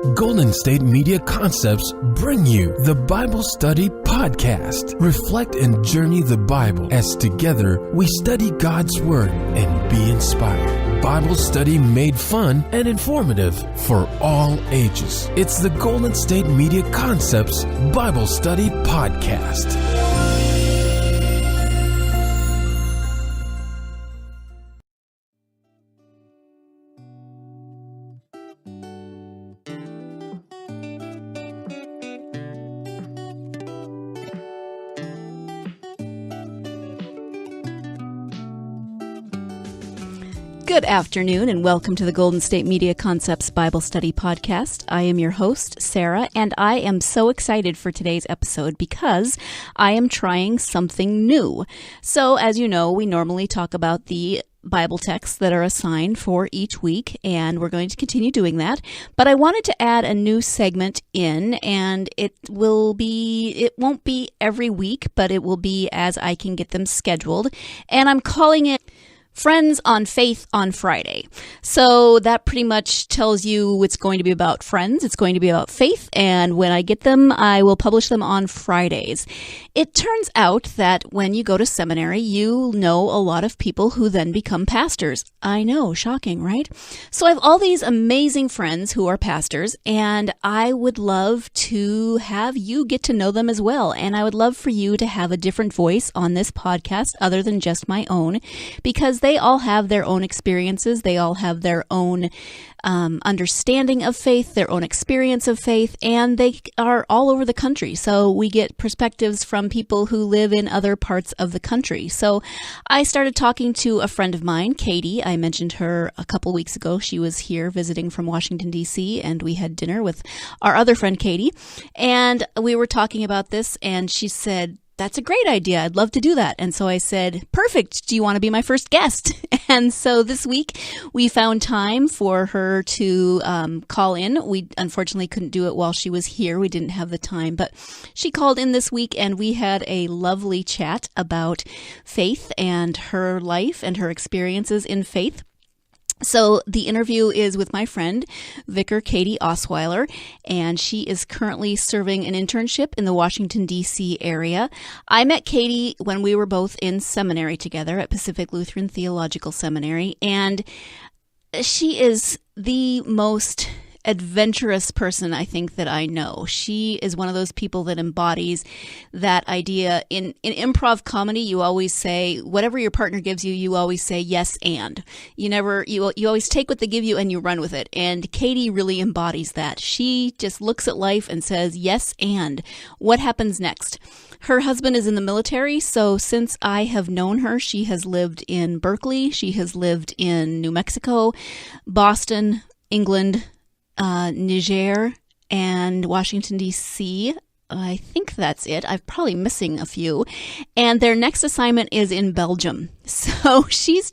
Golden State Media Concepts bring you the Bible Study Podcast. Reflect and journey the Bible as together we study God's Word and be inspired. Bible study made fun and informative for all ages. It's the Golden State Media Concepts Bible Study Podcast. Good afternoon and welcome to the Golden State Media Concepts Bible Study Podcast. I am your host, Sarah, and I am so excited for today's episode because I am trying something new. So, as you know, we normally talk about the Bible texts that are assigned for each week, and we're going to continue doing that. But I wanted to add a new segment in, and it won't be every week, but it will be as I can get them scheduled. And I'm calling it Friends on Faith on Friday. So that pretty much tells you it's going to be about friends. It's going to be about faith. And when I get them, I will publish them on Fridays. It turns out that when you go to seminary, you know a lot of people who then become pastors. I know, shocking, right? So I have all these amazing friends who are pastors, and I would love to have you get to know them as well. And I would love for you to have a different voice on this podcast other than just my own, because they all have their own experiences. They all have their own understanding of faith, their own experience of faith, and they are all over the country. So we get perspectives from people who live in other parts of the country. So I started talking to a friend of mine, Katie. I mentioned her a couple weeks ago. She was here visiting from Washington, D.C., and we had dinner with our other friend, Katie. And we were talking about this, and she said, "That's a great idea. I'd love to do that." And so I said, "Perfect. Do you want to be my first guest?" And so this week we found time for her to call in. We unfortunately couldn't do it while she was here. We didn't have the time, but she called in this week and we had a lovely chat about faith and her life and her experiences in faith. So the interview is with my friend, Vicar Katie Osweiler, and she is currently serving an internship in the Washington, D.C. area. I met Katie when we were both in seminary together at Pacific Lutheran Theological Seminary, and she is the most adventurous person I think that I know. She is one of those people that embodies that idea. In improv comedy, you always say, whatever your partner gives you, you always say yes and. You always take what they give you and you run with it. And Katie really embodies that. She just looks at life and says yes and. What happens next? Her husband is in the military, so since I have known her, she has lived in Berkeley, she has lived in New Mexico, Boston, England, Niger, and Washington, D.C. I think that's it. I'm probably missing a few. And their next assignment is in Belgium. So she's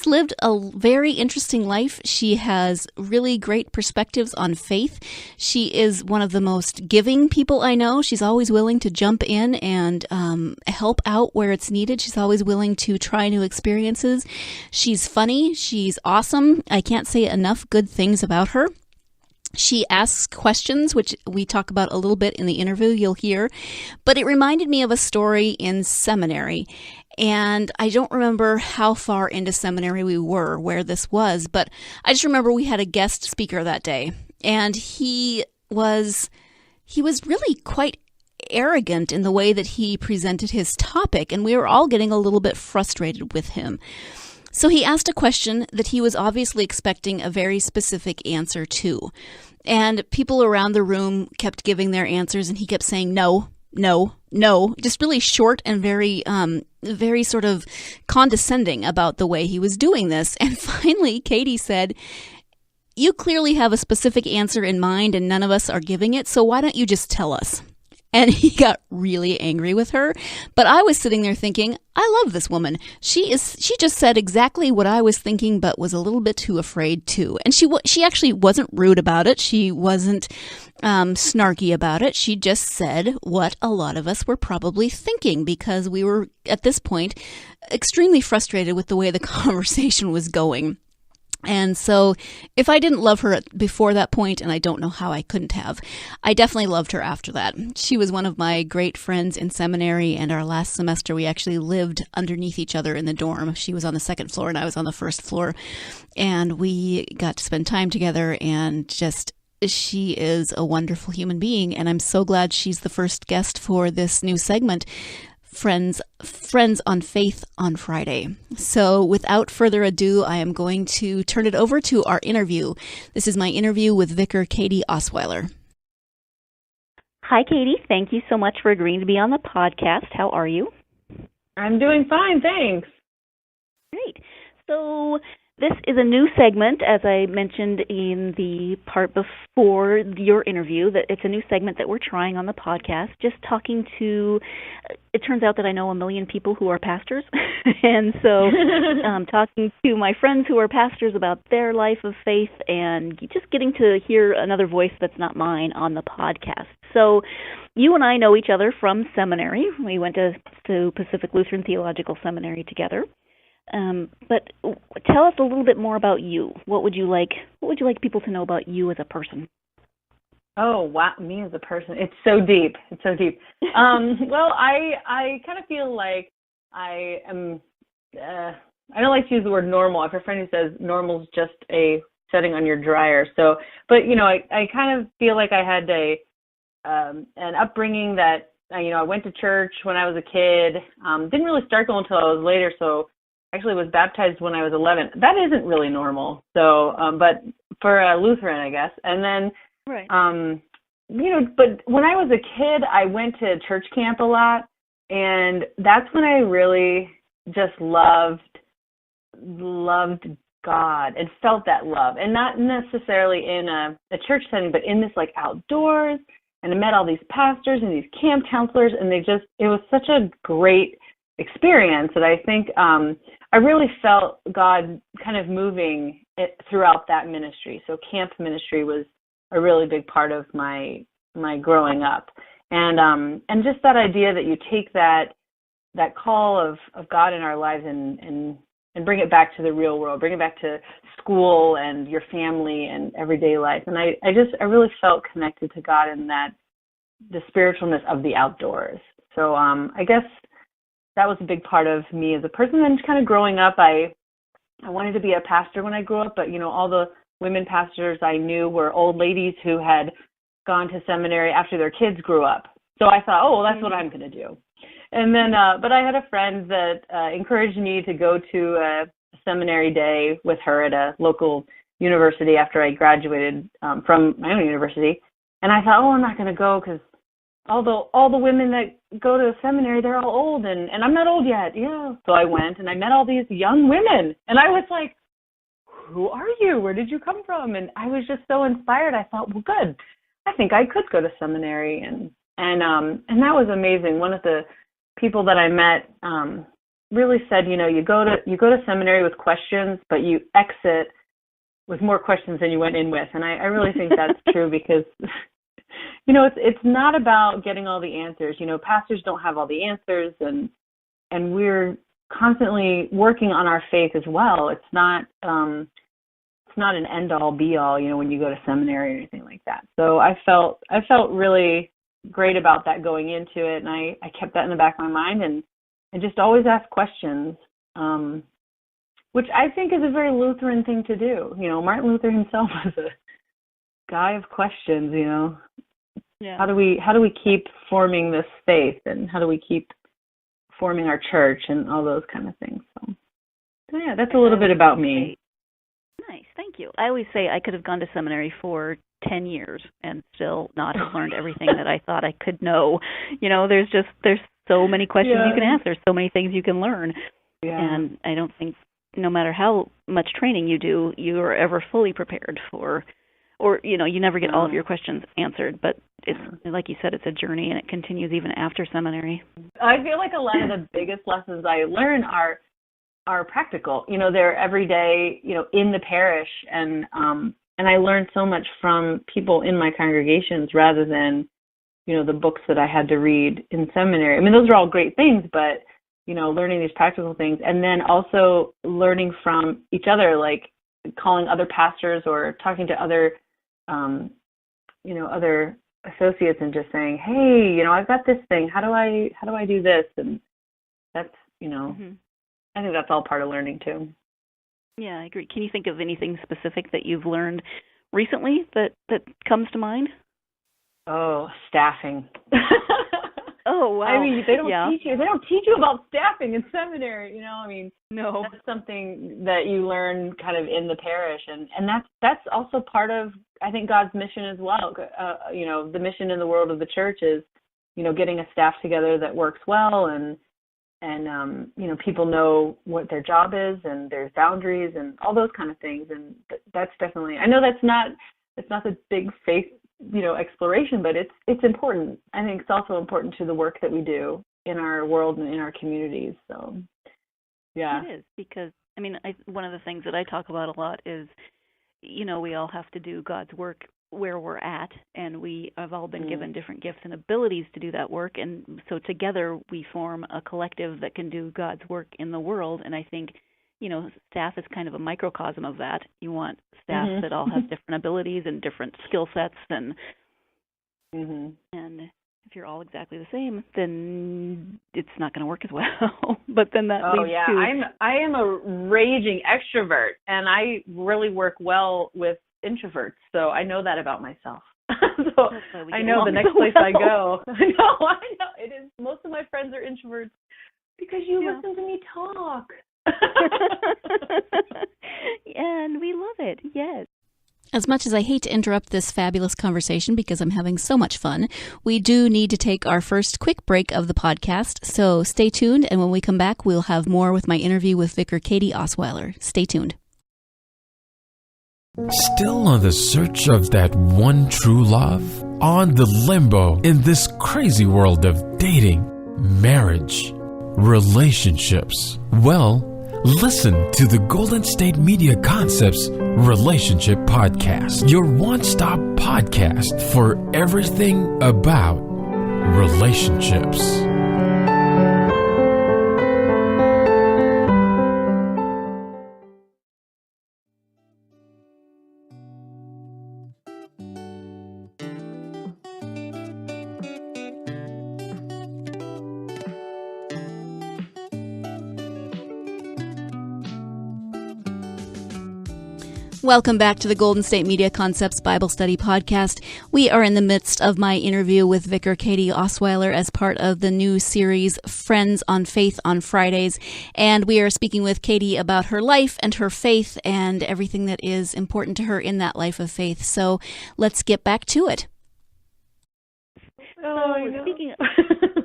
lived a very interesting life. She has really great perspectives on faith. She is one of the most giving people I know. She's always willing to jump in and help out where it's needed. She's always willing to try new experiences. She's funny. She's awesome. I can't say enough good things about her. She asks questions, which we talk about a little bit in the interview, you'll hear. But it reminded me of a story in seminary. And I don't remember how far into seminary we were, where this was, but I just remember we had a guest speaker that day. And he was really quite arrogant in the way that he presented his topic, and we were all getting a little bit frustrated with him. So he asked a question that he was obviously expecting a very specific answer to. And people around the room kept giving their answers, and he kept saying, no, no, no, just really short and very sort of condescending about the way he was doing this. And finally, Katie said, "You clearly have a specific answer in mind, and none of us are giving it, so why don't you just tell us?" And he got really angry with her. But I was sitting there thinking, I love this woman. She just said exactly what I was thinking, but was a little bit too afraid to. And she actually wasn't rude about it. She wasn't snarky about it. She just said what a lot of us were probably thinking, because we were, at this point, extremely frustrated with the way the conversation was going. And so if I didn't love her before that point, and I don't know how I couldn't have, I definitely loved her after that. She was one of my great friends in seminary, and our last semester we actually lived underneath each other in the dorm. She was on the second floor and I was on the first floor, and we got to spend time together, and just she is a wonderful human being, and I'm so glad she's the first guest for this new segment, Friends on Faith on Friday. So without further ado, I am going to turn it over to our interview. This is my interview with Vicar Katie Osweiler. Hi, Katie. Thank you so much for agreeing to be on the podcast. How are you? I'm doing fine, thanks. Great. So this is a new segment, as I mentioned in the part before your interview, that it's a new segment that we're trying on the podcast, just talking to, it turns out that I know a million people who are pastors, and so talking to my friends who are pastors about their life of faith and just getting to hear another voice that's not mine on the podcast. So you and I know each other from seminary. We went to Pacific Lutheran Theological Seminary together. But tell us a little bit more about you. What would you like people to know about you as a person? Oh, wow, me as a person. It's so deep. Well, I kind of feel like I am, I don't like to use the word normal. I have a friend who says normal's just a setting on your dryer. So, but, I kind of feel like I had an upbringing that, I went to church when I was a kid. Didn't really start going until I was later, so actually was baptized when I was 11. That isn't really normal. So, but for a Lutheran, I guess. And then, right. But when I was a kid, I went to church camp a lot. And that's when I really just loved God and felt that love. And not necessarily in a church setting, but in this like outdoors. And I met all these pastors and these camp counselors. And it was such a great experience that I think I really felt God kind of moving throughout that ministry. So camp ministry was a really big part of my growing up, and just that idea that you take that call of God in our lives and bring it back to the real world, bring it back to school and your family and everyday life. And I really felt connected to God in the spiritualness of the outdoors. So I guess that was a big part of me as a person. And kind of growing up, I wanted to be a pastor when I grew up, but, all the women pastors I knew were old ladies who had gone to seminary after their kids grew up. So I thought, oh, well, that's what I'm going to do. And then, but I had a friend that encouraged me to go to a seminary day with her at a local university after I graduated from my own university. And I thought, oh, I'm not going to go because all the women that go to seminary, they're all old, and I'm not old yet. Yeah. So I went, and I met all these young women, and I was like, who are you? Where did you come from? And I was just so inspired. I thought, well, good. I think I could go to seminary, and that was amazing. One of the people that I met really said, you go to seminary with questions, but you exit with more questions than you went in with. And I really think that's true because it's not about getting all the answers. Pastors don't have all the answers, and we're constantly working on our faith as well. It's not an end all be all, when you go to seminary or anything like that. So I felt really great about that going into it, and I kept that in the back of my mind and just always ask questions, which I think is a very Lutheran thing to do. Martin Luther himself was a guy of questions. Yeah. How do we keep forming this faith, and how do we keep forming our church and all those kind of things? So yeah, that's a little bit about me. Nice, thank you. I always say I could have gone to seminary for 10 years and still not have learned everything that I thought I could know. There's so many questions you can ask. There's so many things you can learn. Yeah. And I don't think no matter how much training you do, you are ever fully prepared for, or, you never get all of your questions answered. But it's, like you said, it's a journey, and it continues even after seminary. I feel like a lot of the biggest lessons I learn are practical. They're every day, in the parish, and I learned so much from people in my congregations rather than, the books that I had to read in seminary. I mean, those are all great things, but, learning these practical things, and then also learning from each other. Like, calling other pastors or talking to other, other associates and just saying, hey, I've got this thing. How do I do this? And that's, I think that's all part of learning too. Yeah, I agree. Can you think of anything specific that you've learned recently that comes to mind? Oh, staffing. Oh, wow. I mean, they don't teach you about staffing in seminary, No. That's something that you learn kind of in the parish, and that's also part of, I think, God's mission as well. The mission in the world of the church is, getting a staff together that works well, and people know what their job is, and there's boundaries and all those kind of things, and that's definitely, I know it's not the big faith exploration, but it's important. I think it's also important to the work that we do in our world and in our communities. So, yeah. It is, because, one of the things that I talk about a lot is, we all have to do God's work where we're at, and we have all been given different gifts and abilities to do that work, and so together we form a collective that can do God's work in the world, and I think staff is kind of a microcosm of that. You want staff that all have different abilities and different skill sets, and if you're all exactly the same, then it's not going to work as well. But then that leads to... I am a raging extrovert, and I really work well with introverts, so I know that about myself. So I know the next place I go. I know. It is. Most of my friends are introverts because you listen to me talk. And we love it, yes. As much as I hate to interrupt this fabulous conversation because I'm having so much fun, we do need to take our first quick break of the podcast, so stay tuned, and when we come back, we'll have more with my interview with Vicar Katie Osweiler. Stay tuned. Still on the search of that one true love? On the limbo in this crazy world of dating, marriage, relationships? Well, listen to the Golden State Media Concepts Relationship Podcast, your one-stop podcast for everything about relationships. Welcome back to the Golden State Media Concepts Bible Study Podcast. We are in the midst of my interview with Vicar Katie Osweiler as part of the new series Friends on Faith on Fridays. And we are speaking with Katie about her life and her faith and everything that is important to her in that life of faith. So let's get back to it.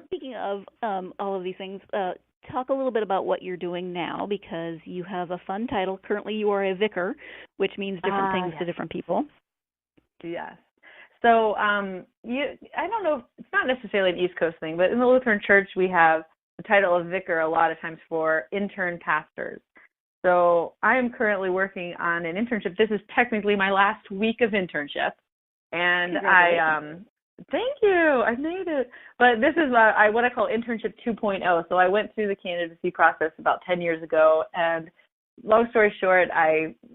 Speaking of all of these things, talk a little bit about what you're doing now, because you have a fun title. Currently, you are a vicar, which means different things to different people. Yes. So I don't know, it's not necessarily an East Coast thing, but in the Lutheran Church, we have the title of vicar a lot of times for intern pastors. So I am currently working on an internship. This is technically my last week of internship. And thank you. I made it. But this is what I call internship 2.0. So I went through the candidacy process about 10 years ago. And long story short,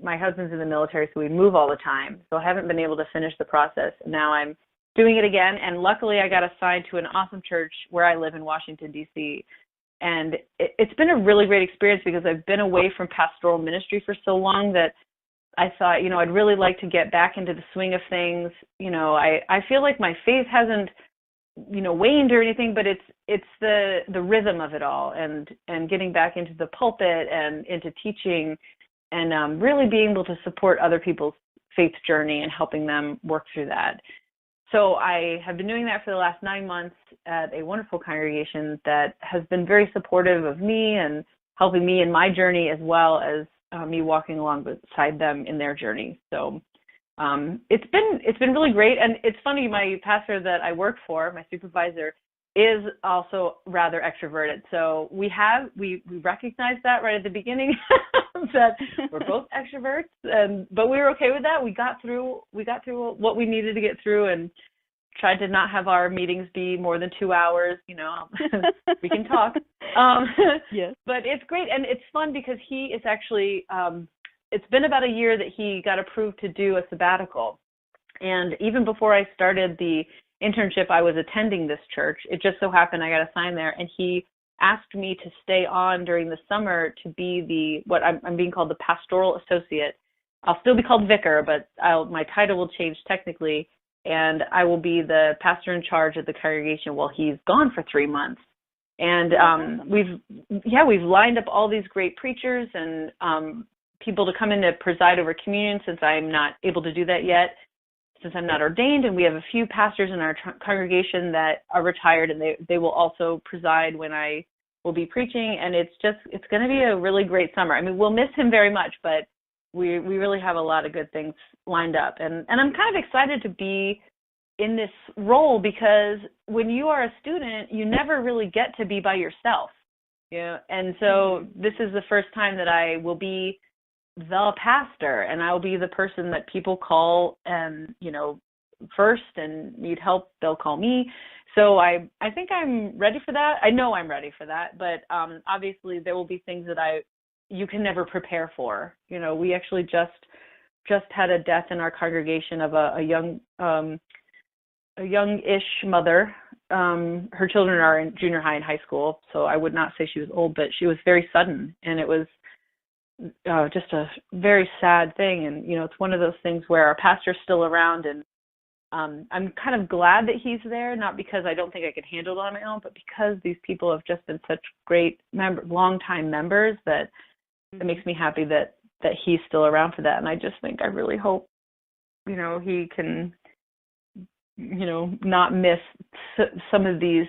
my husband's in the military, so we move all the time. So I haven't been able to finish the process. Now I'm doing it again. And luckily, I got assigned to an awesome church where I live in Washington, D.C. And it's been a really great experience because I've been away from pastoral ministry for so long that I thought, I'd really like to get back into the swing of things. I feel like my faith hasn't, waned or anything, but it's the rhythm of it all and getting back into the pulpit and into teaching and really being able to support other people's faith journey and helping them work through that. So I have been doing that for the last 9 months at a wonderful congregation that has been very supportive of me and helping me in my journey as well as me walking along beside them in their journey. So it's been really great. And it's funny, my pastor that I work for, my supervisor, is also rather extroverted. So we recognized that right at the beginning that we're both extroverts, but we were okay with that. We got through what we needed to get through and tried to not have our meetings be more than 2 hours. We can talk. Yes. But it's great, and it's fun because he is actually it's been about a year that he got approved to do a sabbatical. And even before I started the internship, I was attending this church. It just so happened I got assigned there, and he asked me to stay on during the summer to be what I'm being called the pastoral associate. I'll still be called vicar, but my title will change technically, and I will be the pastor in charge of the congregation while he's gone for 3 months. And we've lined up all these great preachers and people to come in to preside over communion, since I'm not able to do that yet, since I'm not ordained. And we have a few pastors in our congregation that are retired, and they will also preside when I will be preaching. And it's going to be a really great summer. I mean, we'll miss him very much, but we really have a lot of good things lined up. And I'm kind of excited to be in this role, because when you are a student, you never really get to be by yourself. And so this is the first time that I will be the pastor, and I'll be the person that people call and, first, and need help, they'll call me. So I think I'm ready for that. I know I'm ready for that, but obviously there will be things that you can never prepare for. We actually just had a death in our congregation of a young-ish mother. Her children are in junior high and high school, so I would not say she was old, but she was very sudden, and it was just a very sad thing. And, it's one of those things where our pastor's still around, and I'm kind of glad that he's there, not because I don't think I could handle it on my own, but because these people have just been such great long-time members that it makes me happy that he's still around for that. And I just think, I really hope, he can, not miss some of these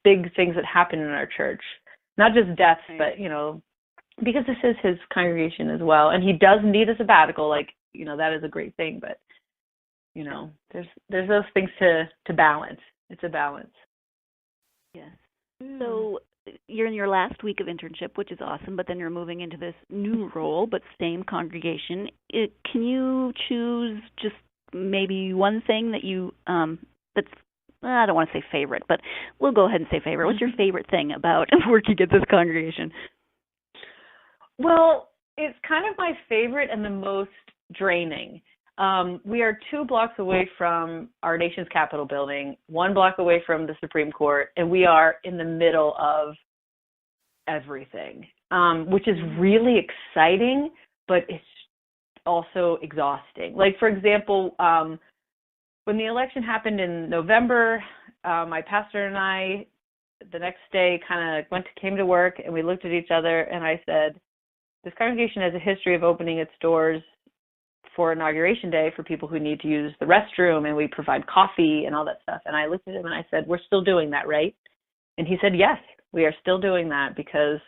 big things that happen in our church, not just deaths, but, because this is his congregation as well. And he does need a sabbatical, that is a great thing, but, there's those things to balance. It's a balance. Yes. So you're in your last week of internship, which is awesome, but then you're moving into this new role, but same congregation. Can you choose just maybe one thing that you that's, I don't want to say favorite, but we'll go ahead and say favorite. What's your favorite thing about working at this congregation? Well, it's kind of my favorite and the most draining. We are 2 blocks away from our nation's Capitol building, 1 block away from the Supreme Court, and we are in the middle of everything, which is really exciting, but it's also exhausting. Like, for example, when the election happened in November, my pastor and I, the next day, kind of came to work, and we looked at each other, and I said, this congregation has a history of opening its doors for Inauguration Day for people who need to use the restroom, and we provide coffee and all that stuff. And I looked at him and I said, we're still doing that, right? And he said, yes, we are still doing that, because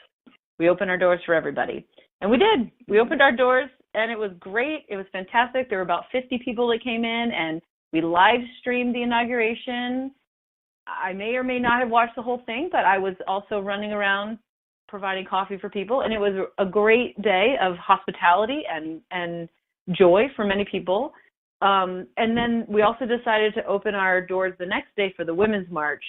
we open our doors for everybody. And we did. We opened our doors, and it was great. It was fantastic. There were about 50 people that came in, and we live streamed the inauguration. I may or may not have watched the whole thing, but I was also running around providing coffee for people, and it was a great day of hospitality and joy for many people. And then we also decided to open our doors the next day for the Women's March,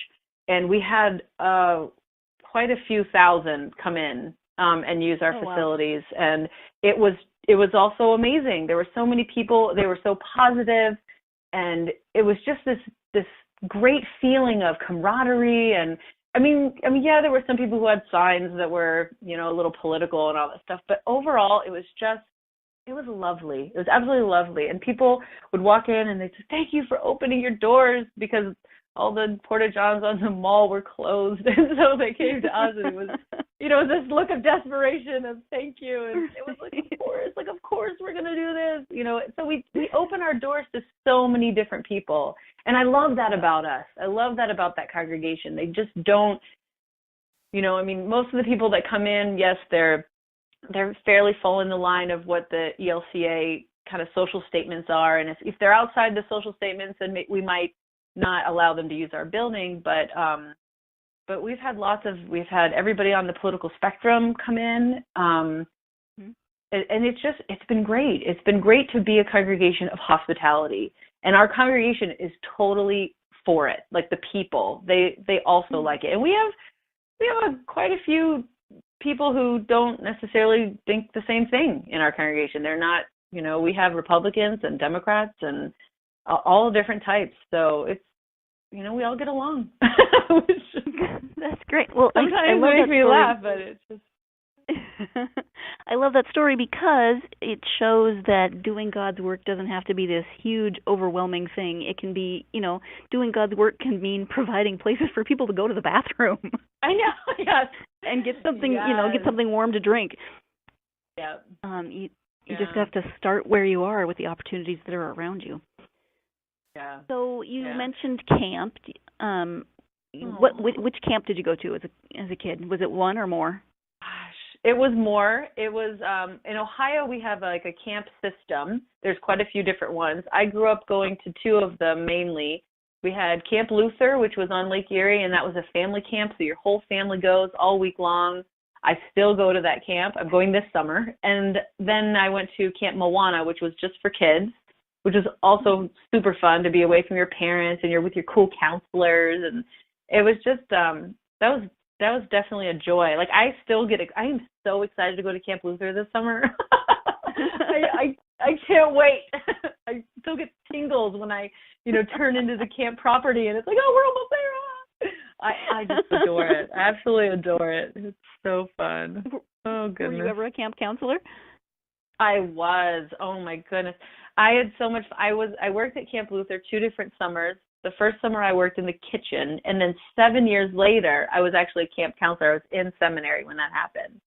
and we had quite a few thousand come in and use our facilities. Wow. And it was also amazing. There were so many people. They were so positive, and it was just this great feeling of camaraderie. And I mean, yeah, there were some people who had signs that were, a little political and all that stuff, but overall it was lovely. It was absolutely lovely. And people would walk in and they'd say, thank you for opening your doors, because all the porta-johns on the mall were closed. And so they came to us, and it was, this look of desperation of thank you. And it was of course we're going to do this, So we open our doors to so many different people. And I love that about us. I love that about that congregation. They just don't, most of the people that come in, yes, they're fairly fall in the line of what the ELCA kind of social statements are. And if they're outside the social statements, then we might not allow them to use our building. But we've had everybody on the political spectrum come in. And it's been great. It's been great to be a congregation of hospitality. And our congregation is totally for it. Like, the people, they also like it. And we have quite a few people who don't necessarily think the same thing in our congregation. They're not, we have Republicans and Democrats and all different types. So it's, we all get along. That's great. Well, sometimes I love it makes that me story. laugh, but it's just. I love that story because it shows that doing God's work doesn't have to be this huge, overwhelming thing. It can be, doing God's work can mean providing places for people to go to the bathroom. I know, yes. And get something, get something warm to drink. Yeah. You just have to start where you are with the opportunities that are around you. Yeah. So you mentioned camp. Which camp did you go to as a kid? Was it one or more? It was more. It was in Ohio. We have a camp system. There's quite a few different ones. I grew up going to two of them mainly. We had Camp Luther, which was on Lake Erie, and that was a family camp, so your whole family goes all week long. I still go to that camp. I'm going this summer. And then I went to Camp Moana, which was just for kids, which was also super fun to be away from your parents and you're with your cool counselors. And it was just that was definitely a joy. Like I am so excited to go to Camp Luther this summer. I can't wait. I still get tingles when I, turn into the camp property and it's like, oh, we're almost there. I just adore it. I absolutely adore it. It's so fun. Oh goodness. Were you ever a camp counselor? I was. Oh my goodness. I had so much. I worked at Camp Luther 2 different summers. The first summer I worked in the kitchen, and then 7 years later, I was actually a camp counselor. I was in seminary when that happened.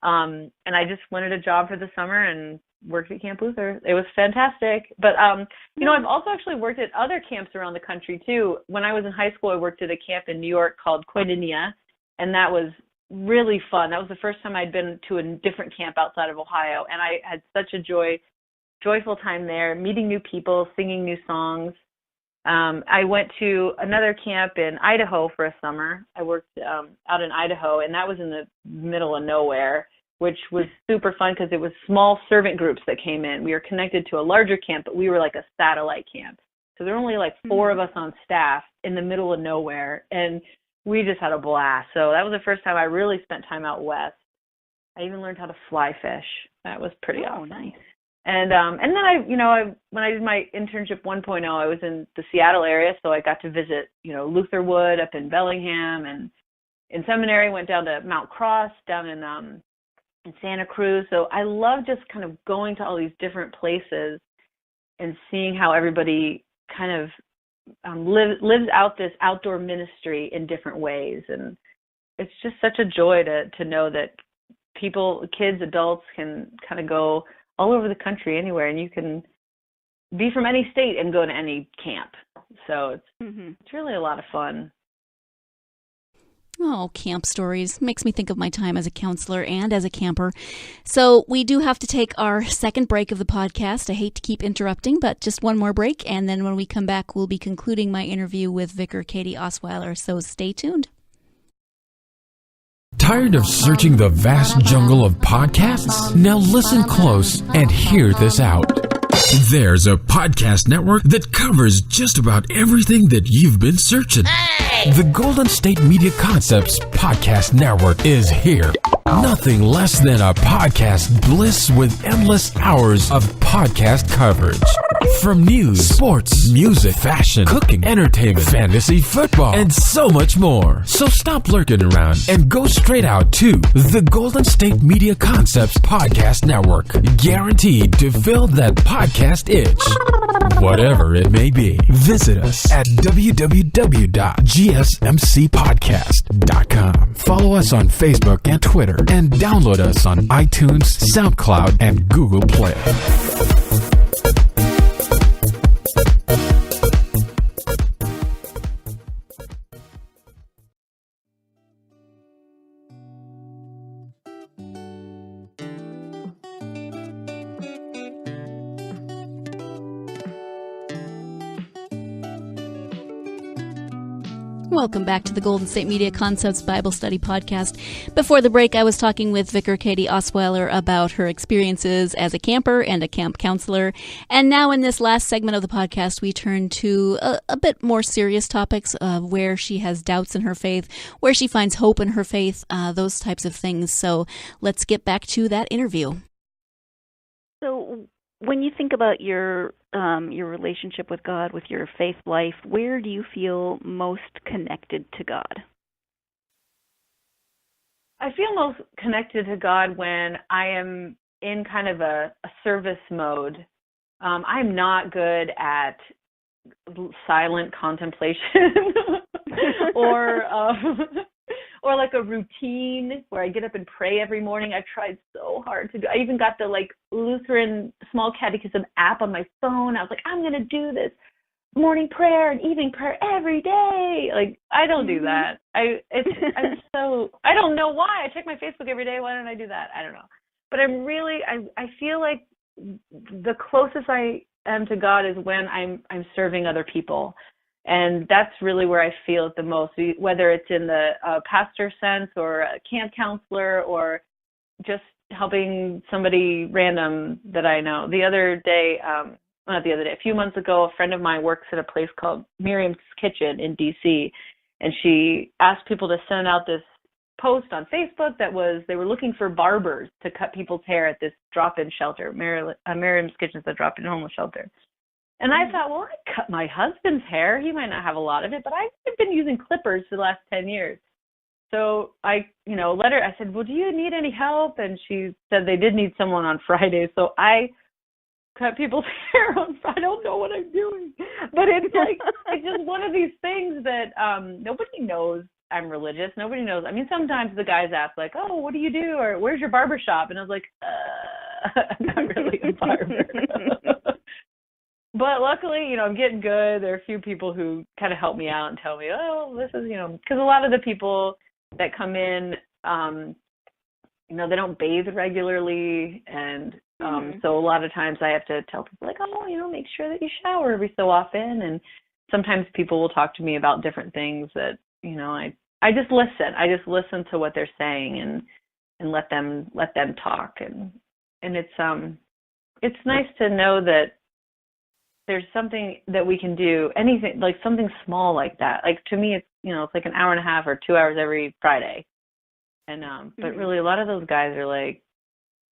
And I just wanted a job for the summer and worked at Camp Luther. It was fantastic. But, I've also actually worked at other camps around the country, too. When I was in high school, I worked at a camp in New York called Koinonia, and that was really fun. That was the first time I'd been to a different camp outside of Ohio, and I had such a joyful time there, meeting new people, singing new songs. I went to another camp in Idaho for a summer. I worked out in Idaho, and that was in the middle of nowhere, which was super fun because it was small servant groups that came in. We were connected to a larger camp, but we were like a satellite camp. So there were only like 4 of us on staff in the middle of nowhere, and we just had a blast. So that was the first time I really spent time out west. I even learned how to fly fish. That was pretty awesome. Nice. And then when I did my internship 1.0, I was in the Seattle area, so I got to visit, Luther Wood up in Bellingham, and in seminary went down to Mount Cross down in Santa Cruz. So I love just kind of going to all these different places and seeing how everybody kind of lives out this outdoor ministry in different ways. And it's just such a joy to know that people, kids, adults can kind of go all over the country, anywhere, and you can be from any state and go to any camp. So it's really a lot of fun. Oh, camp stories. Makes me think of my time as a counselor and as a camper. So we do have to take our second break of the podcast. I hate to keep interrupting, but just one more break, and then when we come back, we'll be concluding my interview with Vicar Katie Osweiler, so stay tuned. Tired of searching the vast jungle of podcasts? Now listen close and hear this out. There's a podcast network that covers just about everything that you've been searching. Hey! The Golden State Media Concepts Podcast Network is here. Nothing less than a podcast bliss with endless hours of podcast coverage. From news, sports, music, fashion, cooking, entertainment, fantasy, football, and so much more. So stop lurking around and go straight out to the Golden State Media Concepts Podcast Network. Guaranteed to fill that podcast itch. Whatever it may be. Visit us at www.gsmcpodcast.com. Follow us on Facebook and Twitter, and download us on iTunes, SoundCloud, and Google Play. Welcome back to the Golden State Media Concepts Bible Study Podcast. Before the break, I was talking with Vicar Katie Osweiler about her experiences as a camper and a camp counselor. And now in this last segment of the podcast, we turn to a bit more serious topics of where she has doubts in her faith, where she finds hope in her faith, those types of things. So let's get back to that interview. So when you think about your relationship with God, with your faith life, where do you feel most connected to God? I feel most connected to God when I am in kind of a service mode. I'm not good at silent contemplation or like a routine where I get up and pray every morning. I've tried so hard to do. I even got the Lutheran Small Catechism app on my phone. I was like, I'm going to do this morning prayer and evening prayer every day. I don't do that. I don't know why. I check my Facebook every day. Why don't I do that? I don't know. But I feel like the closest I am to God is when I'm serving other people. And that's really where I feel it the most, whether it's in the pastor sense or a camp counselor or just helping somebody random that I know. A few months ago, a friend of mine works at a place called Miriam's Kitchen in D.C., and she asked people to send out this post on Facebook they were looking for barbers to cut people's hair at this drop-in shelter. Miriam's Kitchen is a drop-in homeless shelter. And I thought, well, I cut my husband's hair. He might not have a lot of it, but I've been using clippers for the last 10 years. So I let her, I said, well, do you need any help? And she said they did need someone on Friday. So I cut people's hair on Friday. I don't know what I'm doing. But it's it's just one of these things that nobody knows I'm religious. Nobody knows. I mean, sometimes the guys ask oh, what do you do? Or where's your barber shop? And I was like, I'm not really a barber. But luckily, I'm getting good. There are a few people who kind of help me out and tell me, oh, this is, because a lot of the people that come in, they don't bathe regularly. And so a lot of times I have to tell people make sure that you shower every so often. And sometimes people will talk to me about different things that, I just listen. I just listen to what they're saying and let them talk. And it's nice to know that there's something that we can do, anything, something small like that. To me, it's, it's like an hour and a half or 2 hours every Friday. And, but really a lot of those guys are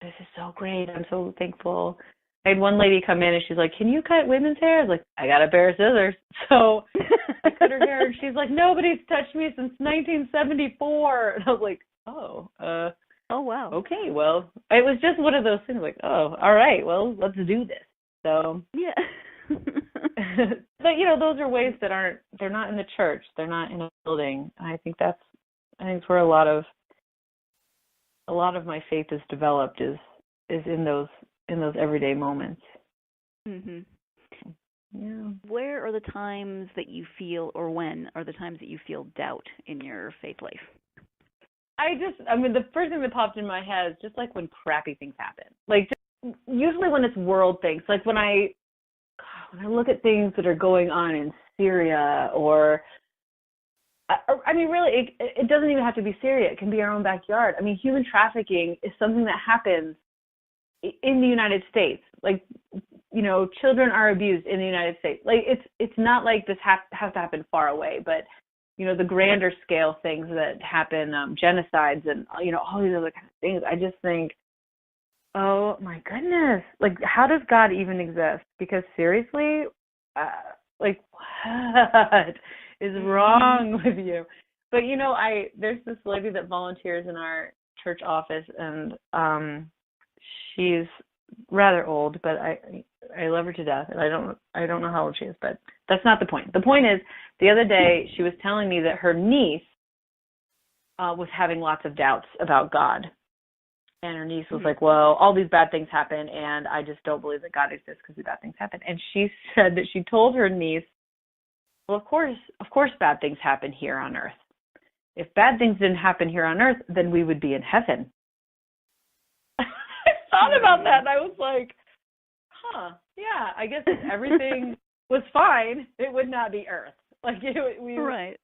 this is so great. I'm so thankful. I had one lady come in and she's like, can you cut women's hair? I was like, I got a pair of scissors. So I cut her hair and she's like, nobody's touched me since 1974. And I was like, oh, wow. Okay. Well, it was just one of those things oh, all right, well, let's do this. So, yeah. But those are ways that they're not in the church, they're not in a building. I think it's where a lot of my faith is developed is in those everyday moments. Mhm. Yeah. Where are the times that you feel, or when are the times that you feel doubt in your faith life? The first thing that popped in my head is just when crappy things happen. Usually when it's world things, when I look at things that are going on in Syria really, it doesn't even have to be Syria. It can be our own backyard. Human trafficking is something that happens in the United States. Children are abused in the United States. It's not like this has to happen far away, but, the grander scale things that happen, genocides and, all these other kind of things. I just think, oh my goodness, how does God even exist? Because seriously, what is wrong with you? But there's this lady that volunteers in our church office, and she's rather old, but I love her to death, and I don't know how old she is, but that's not the point. The point is, the other day she was telling me that her niece was having lots of doubts about God. And her niece was like, well, all these bad things happen, and I just don't believe that God exists because these bad things happen. And she said that she told her niece, well, of course bad things happen here on earth. If bad things didn't happen here on earth, then we would be in heaven. I thought about that, and I was like, yeah, I guess if everything was fine, it would not be earth.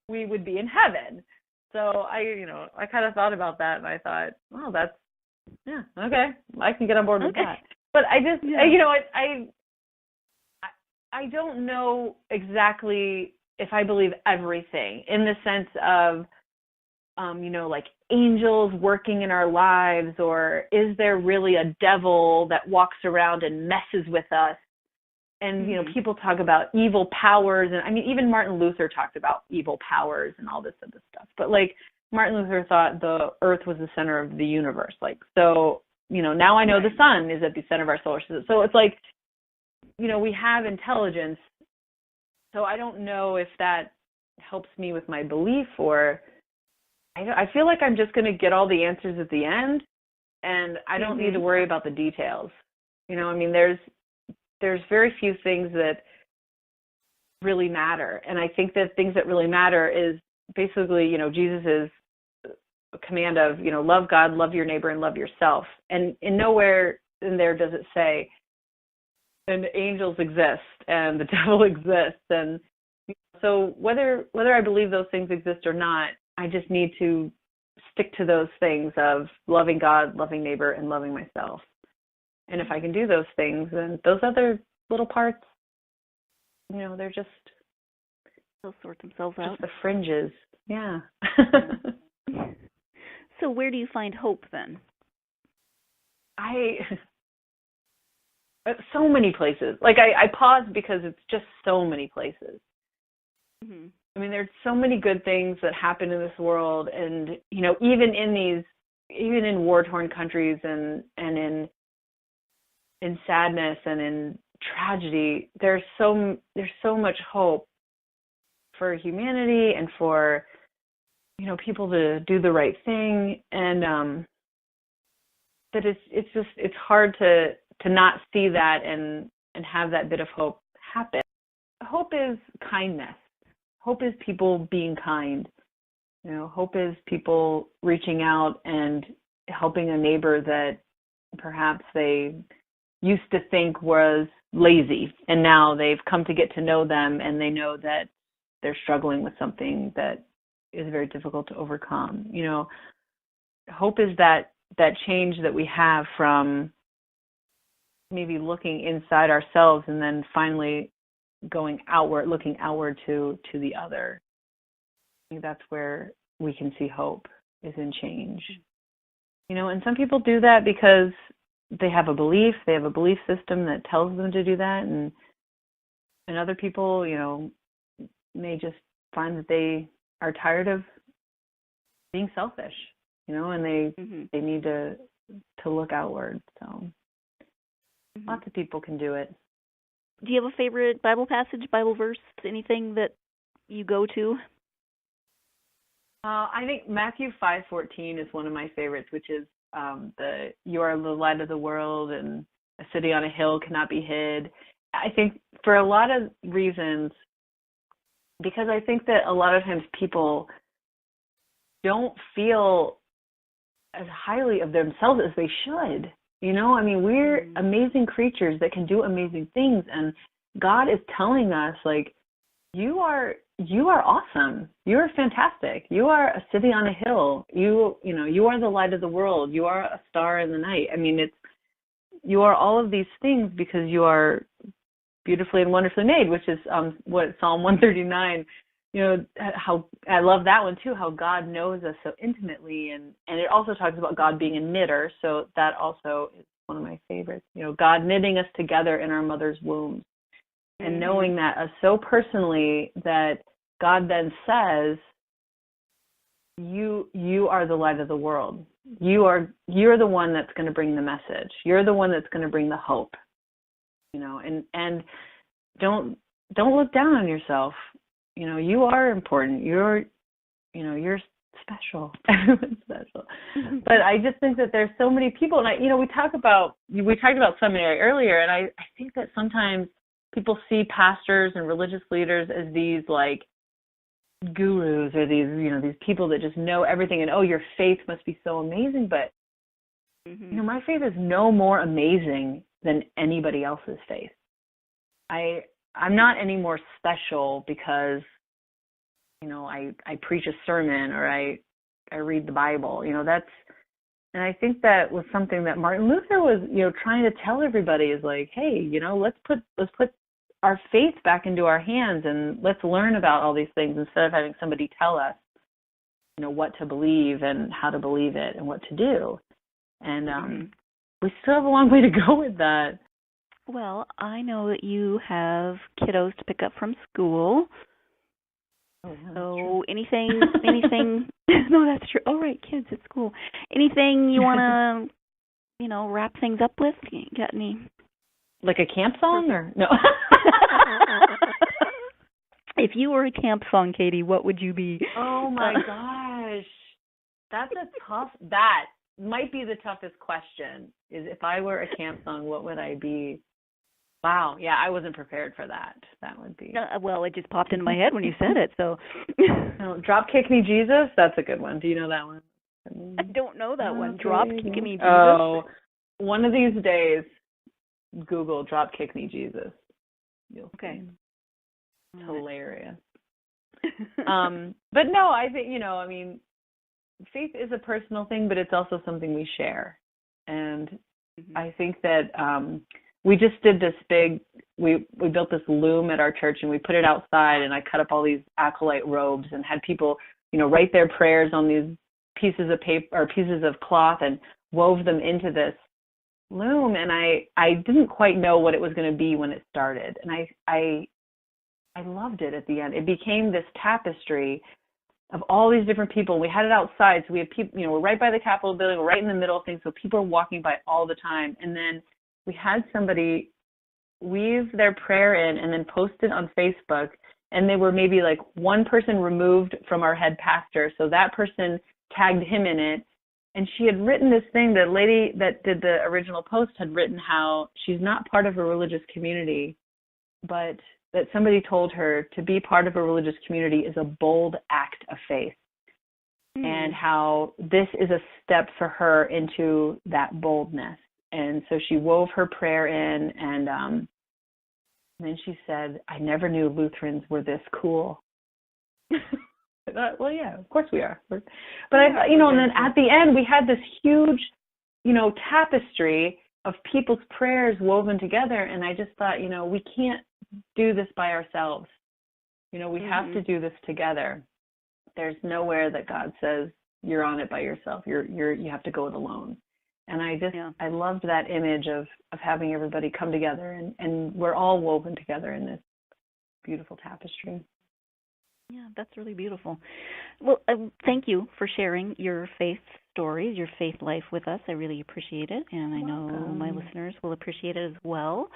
we would be in heaven. So I kind of thought about that, and I thought, well, that's, yeah, okay, I can get on board with that. But I just, I don't know exactly if I believe everything in the sense of, like angels working in our lives, or is there really a devil that walks around and messes with us? And, people talk about evil powers. And I mean, even Martin Luther talked about evil powers and all this other stuff. But like Martin Luther thought the earth was the center of the universe. Like, so, now I know the sun is at the center of our solar system. So it's like, we have intelligence. So I don't know if that helps me with my belief, or I feel like I'm just going to get all the answers at the end, and I don't need to worry about the details. I mean, there's very few things that really matter. And I think that things that really matter is basically, Jesus's command of, love God, love your neighbor, and love yourself. And in nowhere in there does it say, and angels exist and the devil exists. And so whether I believe those things exist or not, I just need to stick to those things of loving God, loving neighbor, and loving myself. And if I can do those things, then those other little parts, they'll sort themselves out. Just the fringes. Yeah. So where do you find hope then? So many places. Like I pause because it's just so many places. Mm-hmm. I mean, there's so many good things that happen in this world, and even in war-torn countries, and in sadness and in tragedy, there's so much hope for humanity and for people to do the right thing, and that it's hard to not see that and have that bit of hope happen. Hope is kindness. Hope is people being kind. Hope is people reaching out and helping a neighbor that perhaps they used to think was lazy, and now they've come to get to know them, and they know that they're struggling with something that is very difficult to overcome. Hope is that change that we have from maybe looking inside ourselves and then finally looking outward to the other. I think that's where we can see hope, is in change. And some people do that because they have a belief system that tells them to do that, and other people, may just find that they are tired of being selfish, and they need to look outward. So lots of people can do it. Do you have a favorite Bible passage, Bible verse, anything that you go to? I think Matthew 5:14 is one of my favorites, which is you are the light of the world, and a city on a hill cannot be hid. I think for a lot of reasons, because I think that a lot of times people don't feel as highly of themselves as they should. I mean, we're amazing creatures that can do amazing things, and God is telling us, like, you are awesome. You are fantastic. You are a city on a hill. You are the light of the world. You are a star in the night. I mean, you are all of these things because you are beautifully and wonderfully made, which is what Psalm 139. How I love that one too. How God knows us so intimately, and it also talks about God being a knitter. So that also is one of my favorites. God knitting us together in our mother's wombs. And knowing that so personally, that God then says, you are the light of the world. You're the one that's going to bring the message. You're the one that's going to bring the hope. And don't look down on yourself. You are important. You're special. Everyone's special. But I just think that there's so many people, and we talked about seminary earlier, and I think that sometimes people see pastors and religious leaders as these like gurus, or these people that just know everything, and your faith must be so amazing. But my faith is no more amazing than anybody else's faith. I'm not any more special because I preach a sermon or I read the Bible. And I think that was something that Martin Luther was, trying to tell everybody is like, hey, let's put our faith back into our hands and let's learn about all these things instead of having somebody tell us, what to believe and how to believe it and what to do. And we still have a long way to go with that. Well, I know that you have kiddos to pick up from school. Oh, yeah, so anything, no, that's true. Oh, right, kids at school. Anything you want to, wrap things up with? You got any? Like a camp song or no? If you were a camp song, Katie, what would you be? Oh my gosh. That might be the toughest question, is if I were a camp song, what would I be? Wow. Yeah, I wasn't prepared for that. That would be. Well, it just popped into my head when you said it, so. Drop Kick Me Jesus? That's a good one. Do you know that one? I don't know that one. Drop Kick Me Jesus? Oh, one of these days, Google Drop Kick Me Jesus. Okay. It's hilarious. But no, I think, faith is a personal thing, but it's also something we share. And I think that we just did this we built this loom at our church and we put it outside, and I cut up all these acolyte robes and had people, write their prayers on these pieces of paper or pieces of cloth and wove them into this loom. And I didn't quite know what it was going to be when it started. And I loved it at the end. It became this tapestry of all these different people. We had it outside, so we had people, we're right by the Capitol building, we're right in the middle of things, so people are walking by all the time. And then we had somebody weave their prayer in and then post it on Facebook, and they were maybe like one person removed from our head pastor, so that person tagged him in it. And she had written this thing, the lady that did the original post had written how she's not part of a religious community, but that somebody told her to be part of a religious community is a bold act of faith. And how this is a step for her into that boldness. And so she wove her prayer in, and then she said, I never knew Lutherans were this cool. I thought, well, yeah, of course we are. But I thought, and then at the end we had this huge, tapestry of people's prayers woven together. And I just thought, we can't do this by ourselves. We have to do this together. There's nowhere that God says you're on it by yourself. You have to go it alone. And I loved that image of having everybody come together, and we're all woven together in this beautiful tapestry. Yeah, that's really beautiful. Well, thank you for sharing your faith stories, your faith life with us. I really appreciate it, and I know my listeners will appreciate it as well.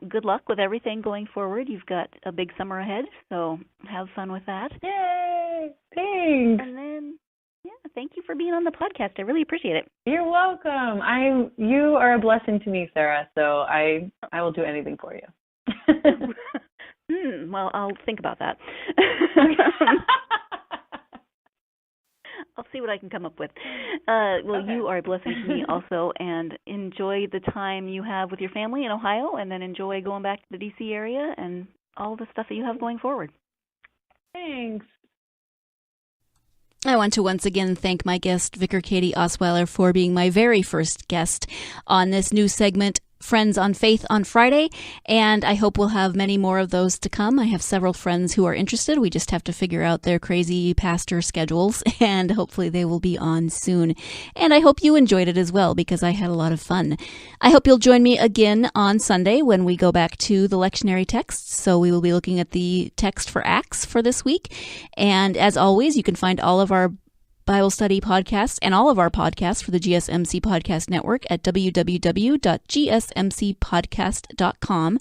Good luck with everything going forward. You've got a big summer ahead, so have fun with that. Yay! Thanks. And then, thank you for being on the podcast. I really appreciate it. You're welcome. You are a blessing to me, Sarah, so I will do anything for you. Well, I'll think about that. I'll see what I can come up with. You are a blessing to me also, and enjoy the time you have with your family in Ohio, and then enjoy going back to the D.C. area and all the stuff that you have going forward. Thanks. I want to once again thank my guest, Vicar Katie Osweiler, for being my very first guest on this new segment, Friends on Faith on Friday, and I hope we'll have many more of those to come. I have several friends who are interested. We just have to figure out their crazy pastor schedules, and hopefully they will be on soon. And I hope you enjoyed it as well, because I had a lot of fun. I hope you'll join me again on Sunday when we go back to the lectionary texts. So we will be looking at the text for Acts for this week. And as always, you can find all of our Bible study podcasts and all of our podcasts for the GSMC Podcast Network at www.gsmcpodcast.com.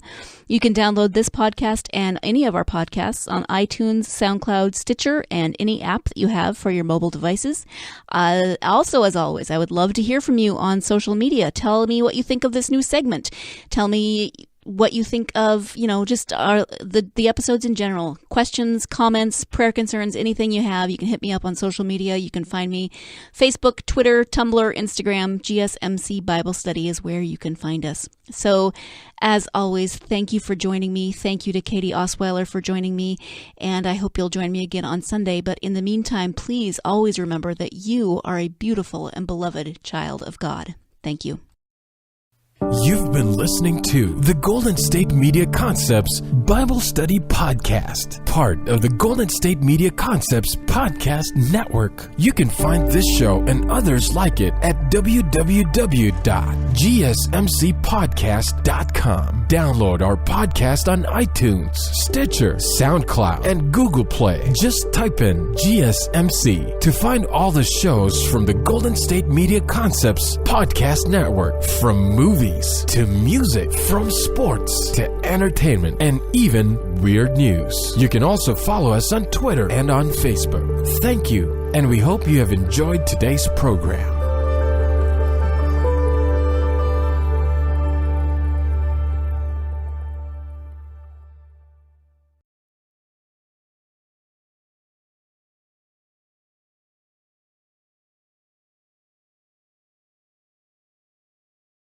You can download this podcast and any of our podcasts on iTunes, SoundCloud, Stitcher, and any app that you have for your mobile devices. Also, as always, I would love to hear from you on social media. Tell me what you think of this new segment. Tell me what you think of, just the episodes in general. Questions, comments, prayer concerns, anything you have, you can hit me up on social media. You can find me Facebook, Twitter, Tumblr, Instagram. GSMC Bible Study is where you can find us. So, as always, thank you for joining me. Thank you to Katie Osweiler for joining me, and I hope you'll join me again on Sunday. But in the meantime, please always remember that you are a beautiful and beloved child of God. Thank you. You've been listening to the Golden State Media Concepts Bible Study Podcast, part of the Golden State Media Concepts Podcast Network. You can find this show and others like it at www.gsmcpodcast.com. Download our podcast on iTunes, Stitcher, SoundCloud, and Google Play. Just type in GSMC to find all the shows from the Golden State Media Concepts Podcast Network, from movies to music, from sports to entertainment, and even weird news. You can also follow us on Twitter and on Facebook. Thank you, and we hope you have enjoyed today's program.